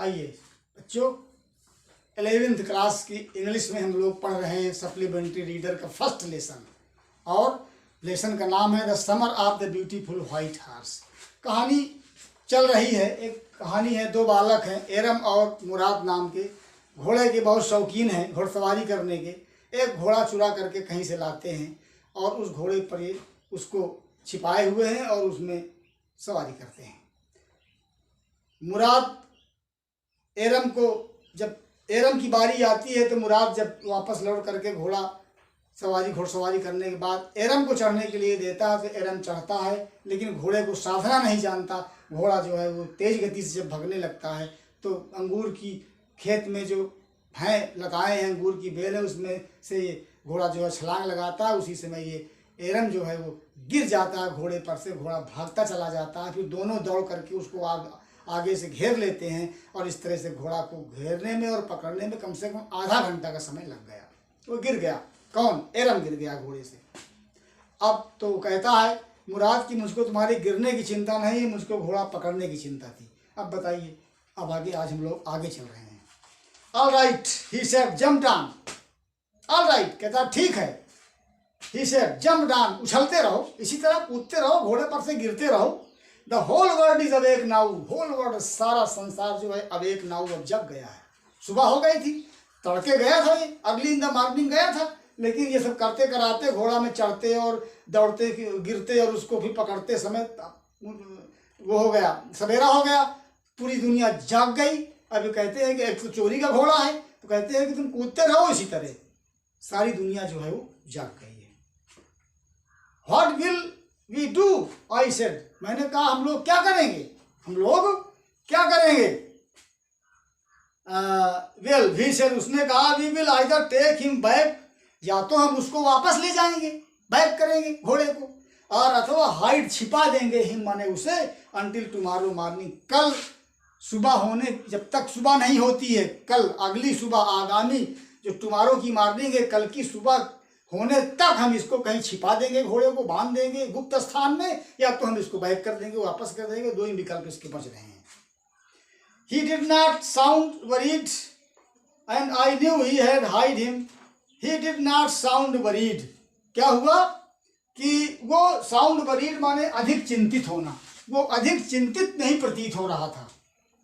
आइए बच्चों, 11th class की इंग्लिश में हम लोग पढ़ रहे हैं सप्लीमेंट्री रीडर का फर्स्ट लेसन, और लेसन का नाम है the summer of the beautiful white horse. कहानी चल रही है, एक कहानी है, दो बालक हैं, एरम और मुराद नाम के, घोड़े के बहुत शौकीन हैं घुड़सवारी करने के। एक घोड़ा चुरा करके कहीं से लाते हैं और उस घोड़े पर ये उसको छिपाए हुए हैं और उसमें सवारी करते हैं। मुराद एरम को, जब एरम की बारी आती है तो मुराद जब वापस लौट करके घुड़सवारी करने के बाद एरम को चढ़ने के लिए देता है तो एरम चढ़ता है, लेकिन घोड़े को साधना नहीं जानता। घोड़ा जो है वो तेज गति से जब भगने लगता है तो अंगूर की खेत में जो हैं लगाए हैं अंगूर की बेल है, उसमें से ये घोड़ा जो है छलांग लगाता है। उसी समय ये एरम जो है वो गिर जाता है घोड़े पर से, घोड़ा भागता चला जाता है। फिर दोनों दौड़ करके उसको आगे से घेर लेते हैं और इस तरह से घोड़ा को घेरने में और पकड़ने में कम से कम आधा घंटा का समय लग गया। वो गिर गया, कौन? एरम गिर गया घोड़े से। अब तो कहता है मुराद कि मुझको तुम्हारी गिरने की चिंता नहीं, मुझको घोड़ा पकड़ने की चिंता थी। अब बताइए, अब आगे आज हम लोग आगे चल रहे हैं। All right he said jump down. All right कहता ठीक है। ही सेड जंप डाउन, उछलते रहो, इसी तरह कूदते रहो, घोड़े पर से गिरते रहो। The whole world is awake now. Whole world, सारा संसार जो है अवेक नाउ, अब जग गया है। सुबह हो गई थी, तड़के गया था ये, अर्ली इन द मॉर्निंग गया था, लेकिन ये सब करते कराते घोड़ा में चढ़ते और दौड़ते गिरते और उसको भी पकड़ते समय वो हो गया, सवेरा हो गया, पूरी दुनिया जाग गई। अभी कहते हैं कि एक तो चोरी का घोड़ा है, तो कहते हैं कि तुम कूदते रहो इसी तरह। सारी दुनिया जो है वो जाग गई है। What will we do? I said, मैंने कहा हम लोग क्या करेंगे, हम लोग क्या करेंगे? वेल वी सेड, उसने कहा we will either take him back, या तो हम उसको वापस ले जाएंगे, बैक करेंगे घोड़े को, और अथवा हाइड, छिपा देंगे, हिम माने उसे, अंटिल टुमारो मॉर्निंग, कल सुबह होने, जब तक सुबह नहीं होती है, कल अगली सुबह, आगामी जो टुमारो की मॉर्निंग है, कल की सुबह होने तक हम इसको कहीं छिपा देंगे, घोड़े को बांध देंगे गुप्त स्थान में, या तो हम इसको बैक कर देंगे, वापस कर देंगे। दो ही विकल्प इसके बच रहे हैं। He did not sound worried and I knew he had hide him. He did not sound worried. क्या हुआ कि वो साउंड वरीड माने अधिक चिंतित होना, वो अधिक चिंतित नहीं प्रतीत हो रहा था,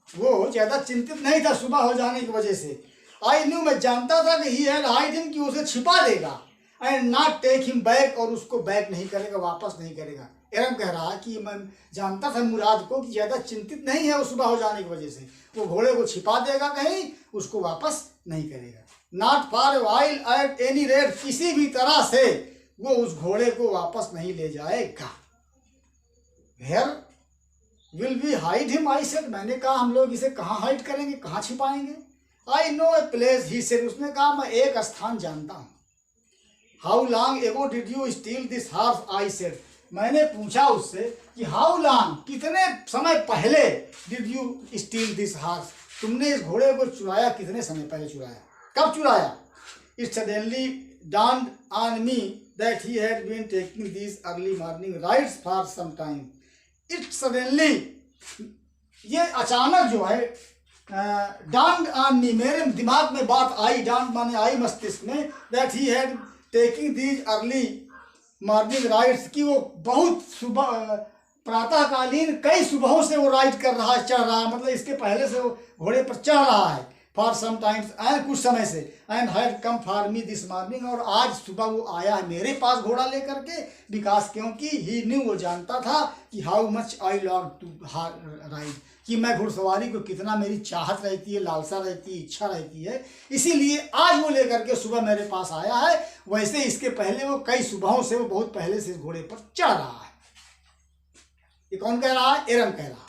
वो ज्यादा चिंतित नहीं था सुबह हो जाने की वजह से। आई न्यू, मैं जानता था कि ही हैड हाइड हिम, कि उसे छिपा देगा, and not take him back, और उसको बैक नहीं करेगा, वापस नहीं करेगा। एरम कह रहा है कि मैं जानता था मुराद को कि ज्यादा चिंतित नहीं है वो सुबह हो जाने की वजह से, वो घोड़े को छिपा देगा कहीं, उसको वापस नहीं करेगा। Not for while at any rate, किसी भी तरह से वो उस घोड़े को वापस नहीं ले जाएगा। Where will we hide him? I said, मैंने कहा हम लोग इसे कहाँ हाइड करेंगे, कहाँ छिपाएंगे? I know a place, he said, उसने कहा मैं एक स्थान जानता हूँ। How long ago did you steal this horse? I said, मैंने पूछा उससे कि हाउ लॉन्ग, कितने समय पहले, did you steal this horse, तुमने इस घोड़े को चुराया, कितने समय पहले चुराया, कब चुराया? It suddenly dawned on me that he had been taking these early morning rides for some time. It suddenly, ये अचानक जो है, dawned on me, मेरे दिमाग में बात आई, dawned माने आई मस्तिष्क में, that he had taking these early morning rides, कि वो बहुत सुबह प्रातःकालीन कई सुबहों से वो राइड कर रहा है, चढ़ रहा है, मतलब इसके पहले से वो घोड़े पर चढ़ रहा है, फॉर सम टाइम्स, एंड कुछ समय से, and had come for me this morning, और आज सुबह वो आया है मेरे पास घोड़ा लेकर के, बिकॉज क्योंकि ही न्यू, वो जानता था कि how much I long to ride, कि मैं घुड़सवारी को कितना मेरी चाहत रहती है, लालसा रहती है, इच्छा रहती है, इसीलिए आज वो लेकर के सुबह मेरे पास आया है। वैसे इसके पहले वो कई सुबहों से, वो बहुत पहले से इस घोड़े पर चढ़ रहा है। ये कौन कह रहा है? एरम कह रहा है।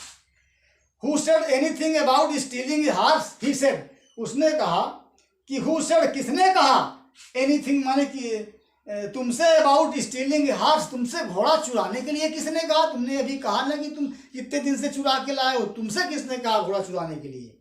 Who said anything about stealing a horse? He said, उसने कहा कि who said, किसने कहा, anything माने कि तुमसे about stealing a horse, तुमसे घोड़ा चुराने के लिए किसने कहा? तुमने अभी कहा ना कि तुम कितने दिन से चुरा के लाए हो, तुमसे किसने कहा घोड़ा चुराने के लिए?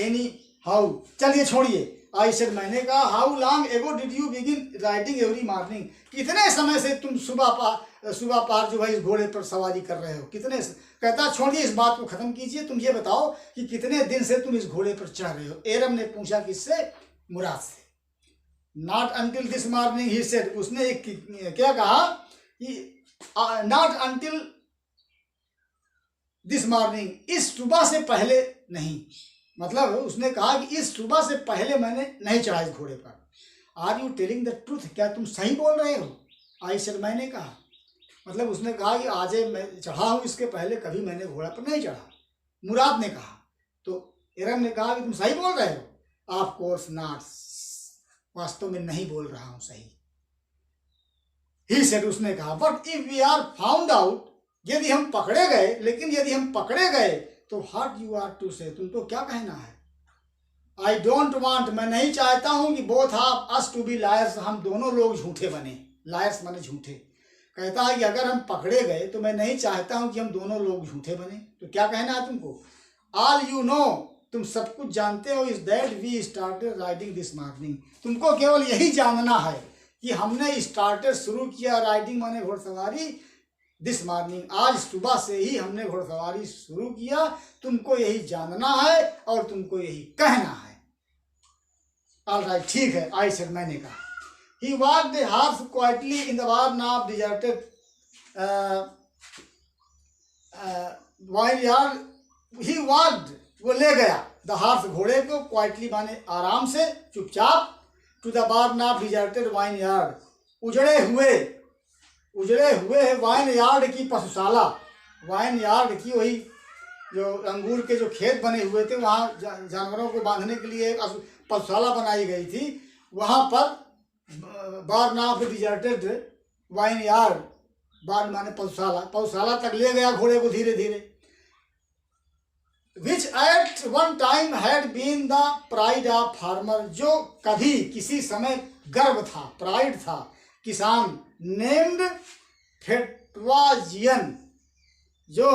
एनी हाउ, चलिए छोड़िए, आई सेड, मैंने कहा, how long ago did you begin riding every morning, कितने समय से तुम सुबह पार जो है इस घोड़े पर सवारी कर रहे हो, कितने से? कहता छोड़िए इस बात को खत्म कीजिए, तुम ये बताओ कि कितने दिन से तुम इस घोड़े पर चढ़ रहे हो। एरम ने पूछा, किससे? मुराद से। Not until this morning he said, उसने क्या कहा कि नॉट अंटिल दिस मॉर्निंग, इस सुबह से पहले नहीं, मतलब उसने कहा कि इस सुबह से पहले मैंने नहीं चढ़ा इस घोड़े पर। Are you telling the truth, क्या तुम सही बोल रहे हो? आई सेड, मैंने कहा, मतलब उसने कहा कि आज मैं चढ़ा हूं, इसके पहले कभी मैंने घोड़ा पर नहीं चढ़ा। मुराद ने कहा, तो एरम ने कहा कि तुम सही बोल रहे हो? ऑफ कोर्स नॉट, वास्तव में नहीं बोल रहा हूं सही। ही सेड, उसने कहा, but if we are found out, यदि हम पकड़े गए, लेकिन यदि हम पकड़े गए तो व्हाट यू आर टू से, तुमको क्या कहना है? आई डोंट वांट, मैं नहीं चाहता हूं कि both of us to be liars, हम दोनों लोग झूठे बने। लायर्स माने झूठे। कहता है कि अगर हम पकड़े गए तो मैं नहीं चाहता हूं कि हम दोनों लोग झूठे बने। तो क्या कहना है तुमको? ऑल यू नो, तुम सब कुछ जानते हो, is that we started riding this morning, तुमको केवल यही जानना है कि हमने स्टार्टेड शुरू किया राइडिंग माने घुड़सवारी, दिस मॉर्निंग, आज सुबह से ही हमने घुड़सवारी शुरू किया। तुमको यही जानना है और तुमको यही कहना है। ऑल राइट, ठीक है, आई सेड, मैंने कहा। He walked the horse quietly in the barn of deserted vineyard, he walked, वो ले गया, द हॉर्स, घोड़े को, क्वाइटली माने आराम से, चुपचाप, to the barn of deserted vineyard, उजड़े हुए है वाइन यार्ड की पशुशाला। वाइन यार्ड की वही जो अंगूर के जो खेत बने हुए थे, वहाँ जानवरों को बांधने के लिए एक पशुशाला बनाई गई थी। वहाँ पर बार्न ऑफ डिजर्टेड वाइन यार्ड, बार्न माने पशुशाला तक ले गया घोड़े को धीरे धीरे। Which at one time had been the pride of farmer, जो कभी किसी समय गर्व था, प्राइड था किसान, नेम्ड फेटवाजियन, जो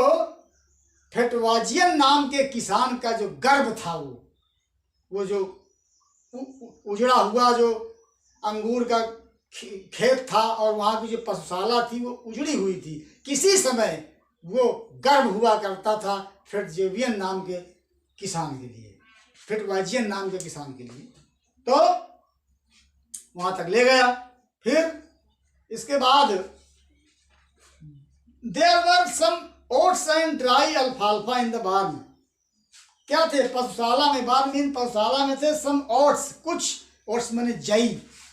फेटवाजियन नाम के किसान का जो गर्व था, वो जो उजड़ा हुआ जो अंगूर का खेत था और वहाँ की जो पशुशाला थी वो उजड़ी हुई थी, किसी समय वो गर्व हुआ करता था फेटजेवियन नाम के किसान के लिए, फेटवाजियन नाम के किसान के लिए। तो वहाँ तक ले गया। फिर इसके बाद there were some oats and dry अल्फाल्फा इन द बार्न, क्या थे पशुशाला में? बार्न मीन पशुशाला में थे सम ओट्स, कुछ ओट्स माने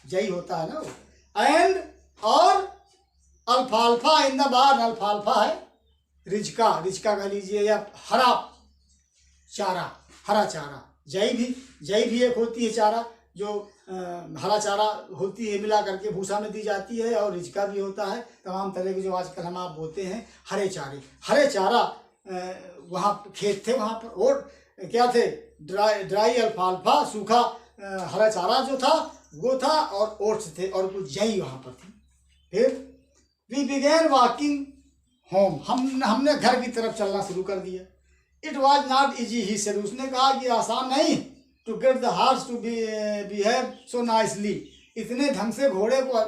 जई होता है ना वो, एंड और अल्फाल्फा इन द बार्न, अल्फाल्फा है रिजका कह लीजिए, या हरा चारा। जई भी एक होती है चारा, जो हरा चारा होती है, मिला करके भूसा में दी जाती है, और रिजका भी होता है, तमाम तरह के जो आजकल हम आप बोलते हैं हरे चारा। वहाँ खेत थे, वहाँ पर और क्या थे? ड्राई अल्फाल्फा, सूखा हरा चारा जो था वो था, और ओट्स थे, और कुछ जई वहाँ पर थी। फिर वी बिगेन वॉकिंग होम, हमने घर की तरफ चलना शुरू कर दिया। It was not easy he said, उसने कहा कि आसान नहीं, to get the horse to behave so nicely, इतने ढंग से घोड़े को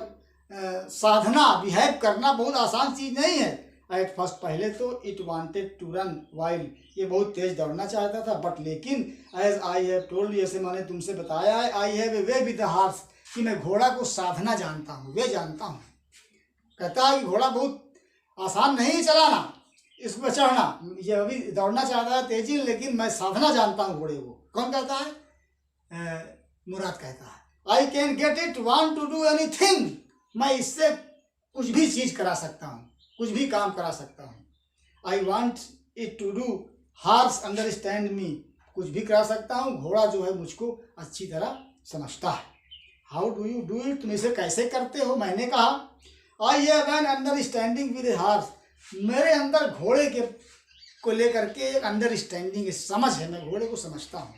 साधना, बिहेव करना बहुत आसान चीज़ नहीं है। एट फर्स्ट, पहले तो it wanted to run wild, ये बहुत तेज दौड़ना चाहता था, बट लेकिन एज आई हैव टोल्ड, ऐसे मैंने तुमसे बताया है, I have a way with the horse, कि मैं घोड़ा को साधना जानता हूँ, वे जानता हूँ। कहता है कि घोड़ा बहुत आसान नहीं चलाना, इस पर चढ़ना, ये अभी दौड़ना चाहता है तेजी, लेकिन मैं साधना जानता हूँ घोड़े को। कौन कहता है? मुराद कहता है। I can get it want to do anything, मैं इससे कुछ भी चीज करा सकता हूँ, कुछ भी काम करा सकता हूँ। I want it to do, horse understand me, कुछ भी करा सकता हूँ, घोड़ा जो है मुझको अच्छी तरह समझता है। How do you do it, तुम इसे कैसे करते हो? मैंने कहा I have an understanding with a horse, मेरे अंदर घोड़े के को लेकर के एक अंडरस्टैंडिंग, समझ है, मैं घोड़े को समझता हूँ।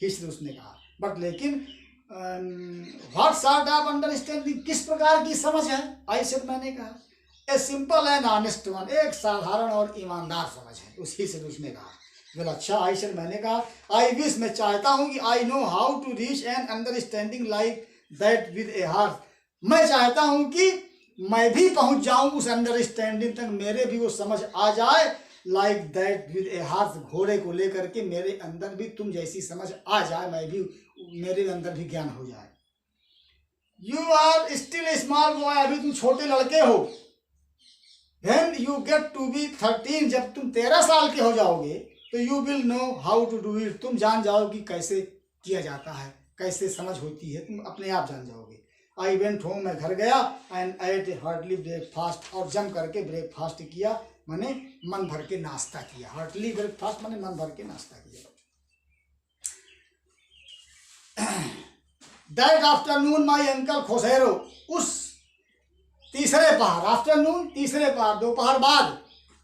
हिस्ट्री उसने कहा, बट लेकिन व्हाट सॉर्ट ऑफ अंडरस्टैंडिंग, किस प्रकार की समझ है? आई सेड, मैंने कहा a simple and honest one, एक साधारण और ईमानदार समझ है। उसी से उसने कहा बोला अच्छा। आई सेड, मैंने कहा आई विश, मैं चाहता हूँ कि I know how to reach an understanding like that with a horse, मैं चाहता हूँ कि मैं भी पहुँच जाऊँ उस अंडरस्टैंडिंग तक, मेरे भी वो समझ आ जाए like that with a horse, घोड़े को लेकर के मेरे अंदर भी तुम जैसी समझ आ जाए, मैं भी, मेरे अंदर भी ज्ञान हो जाए। You are still a small boy, अभी तुम छोटे लड़के हो। When you get to be 13, जब तुम 13 साल के हो जाओगे तो you will know how to do it, तुम जान जाओगे कैसे किया जाता है, कैसे समझ होती है, तुम अपने आप जान जाओगे। I went home, मैं घर गया, and ate a hearty breakfast, और जम करके ब्रेकफास्ट किया, मैंने मन भर के नाश्ता किया। हार्टली ब्रेकफास्ट मैंने मन भर के नाश्ता किया। That afternoon my uncle खोसेरो, उस तीसरे पहर, आफ्टरनून तीसरे पहर, दोपहर बाद,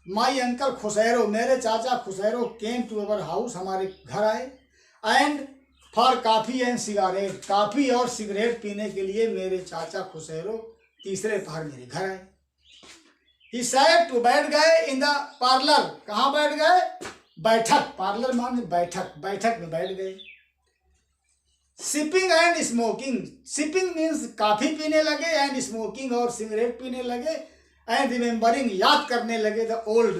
माई अंकल खुसैरो, मेरे चाचा खुसैरो केम टू अवर हाउस, हमारे घर आए, एंड फॉर काफ़ी एंड सिगारेट, काफ़ी और सिगरेट पीने के लिए मेरे चाचा खुसैरो तीसरे पहर मेरे घर आए। ही सैट टू, बैठ गए, इन द पार्लर, कहाँ बैठ गए, बैठक, पार्लर माने बैठक, बैठक में बैठ गए। Sipping and smoking, sipping means काफ़ी पीने लगे, एंड स्मोकिंग और सिगरेट पीने लगे, एंड रिमेम्बरिंग याद करने लगे द ओल्ड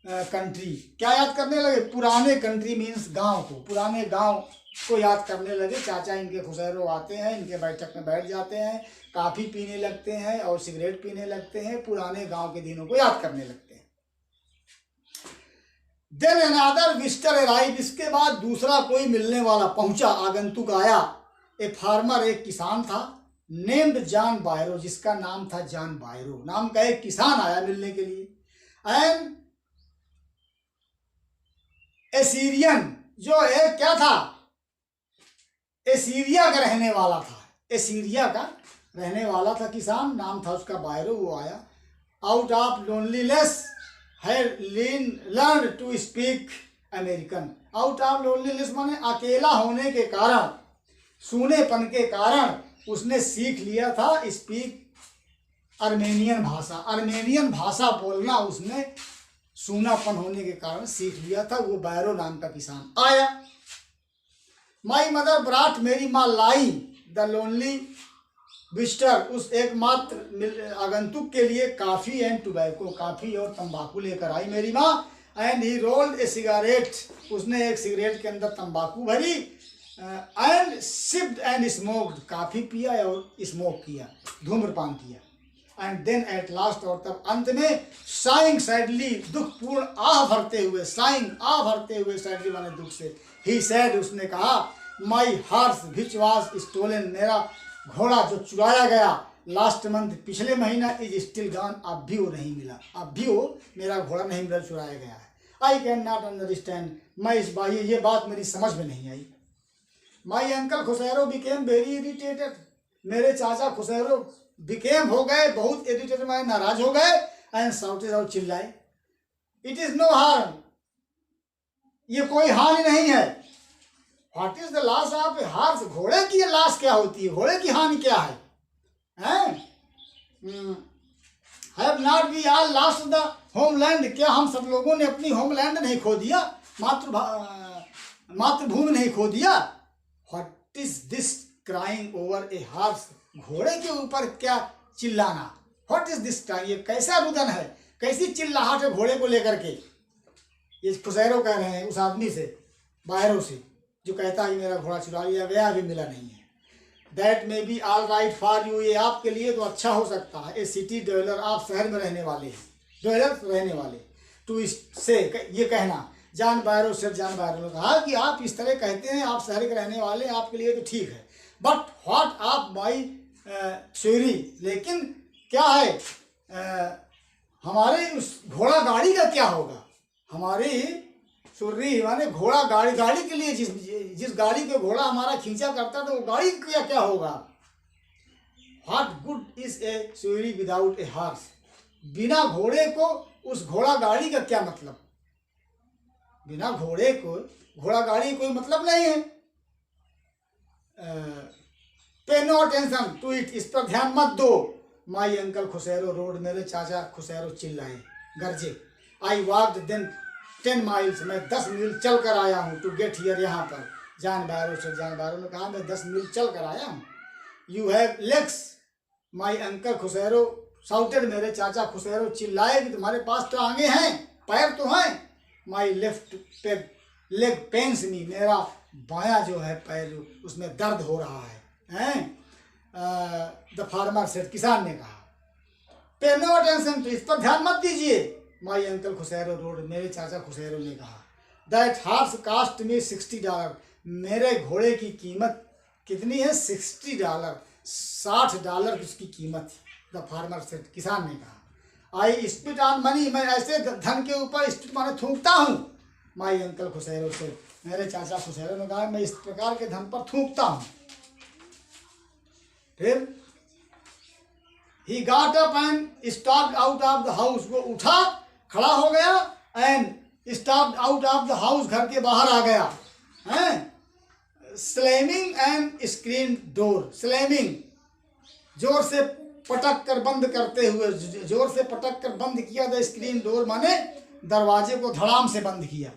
कंट्री, क्या याद करने लगे, पुराने कंट्री मीन्स गांव को, पुराने गांव को याद करने लगे। चाचा इनके खुसैरो आते हैं, इनके बैठक में बैठ जाते हैं, काफ़ी पीने लगते हैं और सिगरेट पीने लगते हैं, पुराने गाँव के दिनों को याद करने लगते हैं। देन अनदर विजिटर अराइव, इसके बाद दूसरा कोई मिलने वाला पहुंचा, आगंतुक आया। ए फार्मर, एक किसान था, नेम्ड जॉन बायरो, जिसका नाम था जॉन बायरो, नाम का एक किसान आया मिलने के लिए। एंड एसीरियन, जो एक क्या था, एसीरिया का रहने वाला था, एसीरिया का रहने वाला था किसान, नाम था उसका बायरो, वो आया। Out of loneliness had learned to speak American, out of loneliness माने अकेला होने के कारण, सूनेपन के कारण उसने सीख लिया था स्पीक अर्मेनियन भाषा, अर्मेनियन भाषा बोलना उसने सूनापन होने के कारण सीख लिया था। वो बायरो नाम का किसान आया। माई मदर ब्राट, मेरी माँ लाई द लोनली विजिटर, उस एकमात्र आगंतुक के लिए काफ़ी एंड टोबैको, काफ़ी और तंबाकू लेकर आई मेरी माँ। And he rolled A cigarette, उसने एक सिगरेट के अंदर तंबाकू भरी, एंड सिप्ड एंड स्मोक्ड, काफ़ी पिया और स्मोक किया, धूम्रपान किया। एंड देन एट लास्ट, और तब अंत में, साइंग सैडली, दुखपूर्ण आह भरते हुए, साइंग आह भरते हुए, सैडली माने दुख से, ही सैड, उसने कहा, माई हॉर्स विच वाज स्टोलन, मेरा घोड़ा जो चुराया गया लास्ट मंथ, पिछले महीना, इज स्टिल गॉन, अब भी वो नहीं मिला, अब भी वो मेरा घोड़ा नहीं मिला, चुराया गया है। आई कैन नॉट अंडरस्टैंड, मैं इस बात, ये बात मेरी समझ में नहीं आई। My uncle Khosrove became very irritated, मेरे चाचा खुसैरो बिकेम हो गए बहुत इरिटेटेड, मैं नाराज हो गए, एंड साउटेड, और चिल्लाए, इट इज नो हार्म, ये कोई हानि नहीं है। What is the loss of a horse, घोड़े की लॉस क्या होती है, घोड़े की हानि क्या है, have not we all lost the homeland, क्या हम सब लोगों ने अपनी होमलैंड नहीं खो दिया, मातृभूमि नहीं खो दिया। What is this crying over a horse, घोड़े के ऊपर क्या चिल्लाना, व्हाट इज दिस क्राइंग, ये कैसा रुदन है, कैसी चिल्लाहट है घोड़े को लेकर के। ये खुसैरो कह रहे हैं उस आदमी से, बायरो से, जो कहता है मेरा घोड़ा चुरा लिया गया, अभी मिला नहीं है। That may be all right for you, ये आपके लिए तो अच्छा हो सकता है। ए सिटी ड्वेलर, आप शहर में रहने वाले हैं, ड्वेलर रहने वाले, टू से ये कहना, जॉन बायरो से, जॉन बायरो ने कहा कि आप इस तरह कहते हैं, आप शहर के रहने वाले, आपके लिए तो ठीक है, but what of my theory, लेकिन क्या है हमारे उस घोड़ा गाड़ी का क्या होगा, हमारी सुर्री माने घोड़ा गाड़ी, गाड़ी के लिए जिस गाड़ी के घोड़ा हमारा खींचा करता था, वो गाड़ी का क्या होगा। व्हाट गुड इज ए सुरी विदाउट ए हॉर्स, बिना घोड़े को उस घोड़ा गाड़ी का क्या मतलब, बिना घोड़े को घोड़ा गाड़ी कोई मतलब नहीं है। पे नो अटेंशन टू इट, इस पर ध्यान मत दो। माई अंकल खुसैरो रोड, मेरे चाचा खुसैरो चिल्लाए, गरजे। आई वॉक्ड देन 10 miles, मैं 10 मील चल कर आया हूँ टू गेट हियर, यहाँ पर। जॉन बैरो से, जॉन बैरो ने कहा मैं 10 मील चल कर आया हूँ। You have legs my uncle Khosrove shouted, मेरे चाचा खुसैरो चिल्लाए कि तुम्हारे पास तो आगे हैं, पैर तो हैं। माई लेफ्ट लेग पेन्स मी, मेरा बायां जो है पैर उसमें दर्द हो रहा है। द फार्मर सेड, किसान ने कहा। पे नो अटेंशन टू, इस पर ध्यान मत दीजिए। माई अंकल खुसैरो रोड, मेरे चाचा खुसैरो ने कहा। दैट हार्स कास्ट मी $60, मेरे घोड़े की कीमत कितनी है? $60, $60 उसकी कीमत थी। द फार्मर सेड, किसान ने कहा। आई स्पिट ऑन मनी, मैं ऐसे धन के ऊपर स्पिट माने थूकता हूँ। माई अंकल खुसैरो से, मेरे चाचा खुसैरो ने कहा मैं इस प्रकार के धन पर थूकता हूँ। फिर he got up and stopped out of the house, वो उठा, खड़ा हो गया, and stopped out of the house, घर के बाहर आ गया। हैं slamming and screen door, slamming जोर से पटक कर बंद करते हुए, जोर से पटक कर बंद किया। द स्क्रीन डोर माने दरवाजे को धड़ाम से बंद किया।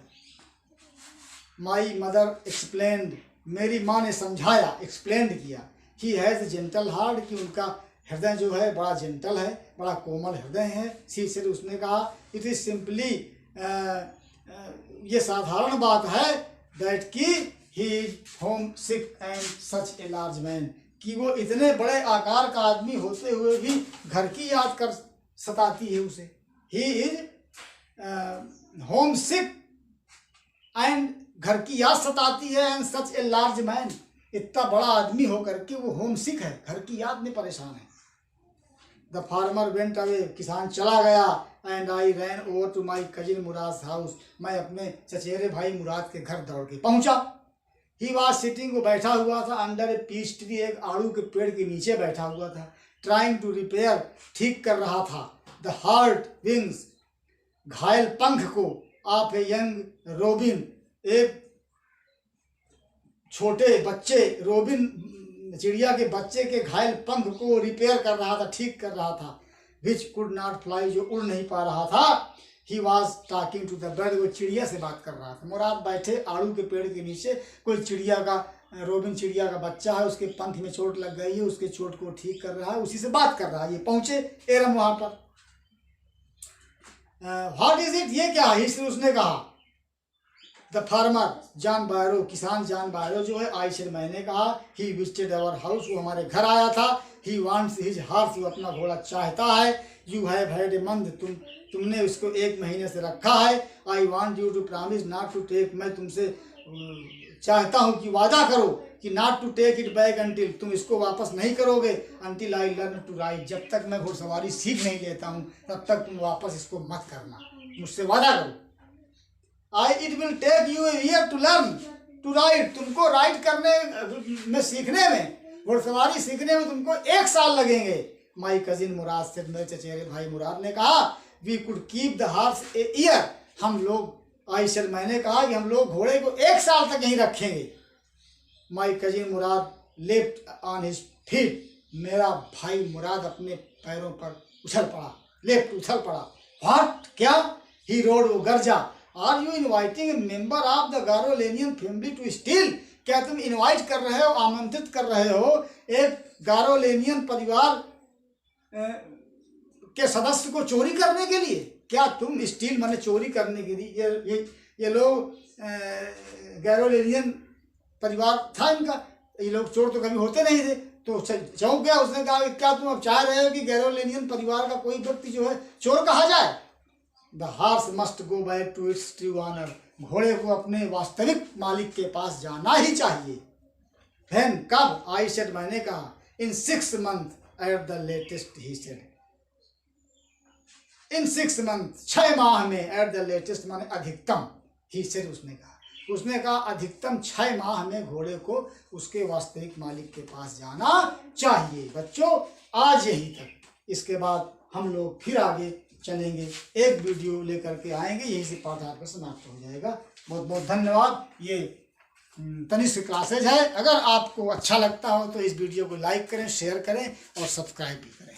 माई मदर एक्सप्लेन्ड, मेरी माँ ने समझाया, एक्सप्लेन्ड किया। ही हैज़ जेंटल हार्ट, कि उनका हृदय जो है बड़ा जेंटल है, बड़ा कोमल हृदय है। सी से उसने कहा इट इज़ सिंपली, ये साधारण बात है, दैट कि he homesick and such a large man, कि वो इतने बड़े आकार का आदमी होते हुए भी घर की याद कर सताती है उसे। He is home sick and, घर की याद सताती है, and such a large man, इतना बड़ा आदमी होकर के वो होम सिक है, घर की याद में परेशान है। द फार्मर वेंट अवे, किसान चला गया। And I ran over to my cousin Mourad house, मैं अपने चचेरे भाई मुराद के घर दौड़ के पहुंचा। ही वॉज सिटिंग, वो बैठा हुआ था, अंडर ए पीच ट्री, एक आड़ू के पेड़ के नीचे बैठा हुआ था। ट्राइंग टू रिपेयर, ठीक कर रहा था। द हार्ट विंग्स, घायल पंख को, ऑफ ए यंग रोबिन, एक छोटे बच्चे, रोबिन चिड़िया के बच्चे के घायल पंख को रिपेयर कर रहा था, ठीक कर रहा था। विच कुड नॉट फ्लाई, जो उड़ नहीं पा रहा था। He was talking to the bird, वो चिड़िया से बात कर रहा था। मुराद बैठे आड़ू के पेड़ के नीचे, कोई चिड़िया का, रोबिन चिड़िया का बच्चा है, उसके पंख में चोट लग गई है, उसके चोट को ठीक कर रहा है, उसी से बात कर रहा है। ये पहुंचे एरम वहां पर। व्हाट इज इट, ये क्या है? उसने कहा। द फार्मर जॉन बायरो, किसान जॉन बायरो जो है, आई सेड, मैंने कहा। ही विजिटेड आवर हाउस, वो हमारे घर आया था। ही वांट्स हिज हॉर्स, वो अपना घोड़ा चाहता है। You have had a month, तुमने उसको 1 महीने से रखा है। I want you to promise not to take, मैं तुमसे चाहता हूँ कि वादा करो कि not to take it back until, तुम इसको वापस नहीं करोगे। Until I learn to ride, जब तक मैं घुड़सवारी सीख नहीं लेता हूँ तब तक तुम वापस इसको मत करना, मुझसे वादा करो। It will take you a year to learn to ride, तुमको राइड करने में, सीखने में, घुड़सवारी सीखने में तुमको 1 साल लगेंगे। माई कजिन मुराद से, मेरे चचेरे भाई मुराद ने कहा। We could keep the horse a year, हम लोग, आई सेड, मैंने कहा कि हम लोग घोड़े को 1 साल तक यहीं रखेंगे। माई cousin Murad left on his feet, मेरा भाई मुराद अपने पैरों पर उछल पड़ा, लेफ्ट उछल पड़ा। व्हाट, क्या? ही रोड, वो गरजा। Are you inviting a member of the Garoghlanian family to steal, क्या तुम इनवाइट कर रहे हो, आमंत्रित कर रहे हो एक गारोलेनियन परिवार के सदस्य को चोरी करने के लिए? क्या तुम स्टील माने चोरी करने के लिए? ये लोग गारोलेनियन परिवार था इनका, ये लोग चोर तो कभी होते नहीं थे। तो चौंक गया, उसने कहा क्या तुम अब चाह रहे हो कि गारोलेनियन परिवार का कोई व्यक्ति जो है चोर कहा जाए? The horse must go back to its true honour, घोड़े को अपने वास्तविक मालिक के पास जाना ही चाहिए। देन, कब? आई सेड, मैंने कहा। इन 6 months at the latest, he said. In 6 months, 6 माह में, एट द लेटेस्ट माने अधिकतम, ही सेड, उसने कहा अधिकतम 6 माह में घोड़े को उसके वास्तविक मालिक के पास जाना चाहिए। बच्चों, आज यहीं तक, इसके बाद हम लोग फिर आगे चलेंगे, एक वीडियो लेकर के आएंगे, यहीं से पाठ आपका समाप्त हो जाएगा। बहुत बहुत धन्यवाद। ये तनिष्क क्लासेज है। अगर आपको अच्छा लगता हो तो इस वीडियो को लाइक करें, शेयर करें और सब्सक्राइब भी करें।